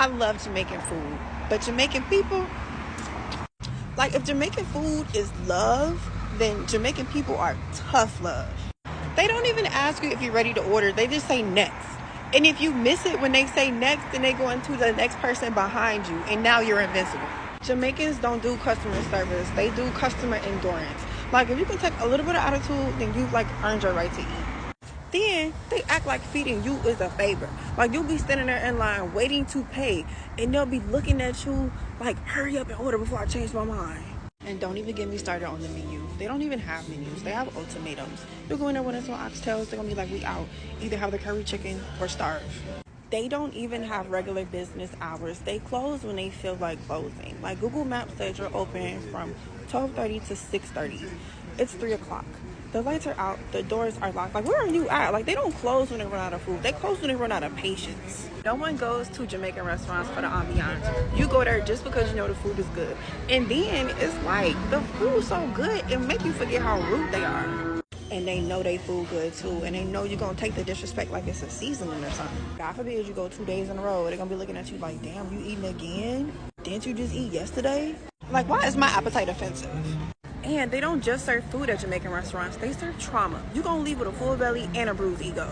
I love Jamaican food, but Jamaican people, like if Jamaican food is love, then Jamaican people are tough love. They don't even ask you if you're ready to order. They just say next. And if you miss it when they say next, then they go into the next person behind you, and now you're invincible. Jamaicans don't do customer service. They do customer endurance. Like, if you can take a little bit of attitude, then you've, like, earned your right to eat. Then they act like feeding you is a favor. Like, you'll be standing there in line waiting to pay, and they'll be looking at you like, hurry up and order before I change my mind. And don't even get me started on the menu. They don't even have menus. They have ultimatums. You'll go in there with some oxtails. They're going to be like, we out. Either have the curry chicken or starve. They don't even have regular business hours. They close when they feel like closing. Like, Google Maps says you're open from 12:30 to 6:30. It's 3 o'clock. The lights are out. The doors are locked. Like, where are you at? Like, they don't close when they run out of food. They close when they run out of patience. No one goes to Jamaican restaurants for the ambiance. You go there just because you know the food is good. And then it's like, the food's so good, it make you forget how rude they are. And they know they food good too. And they know you're going to take the disrespect like it's a seasoning or something. God forbid you go 2 days in a row. They're going to be looking at you like, damn, you eating again? Didn't you just eat yesterday? Like, why is my appetite offensive? And they don't just serve food at Jamaican restaurants. They serve trauma. You're going to leave with a full belly and a bruised ego.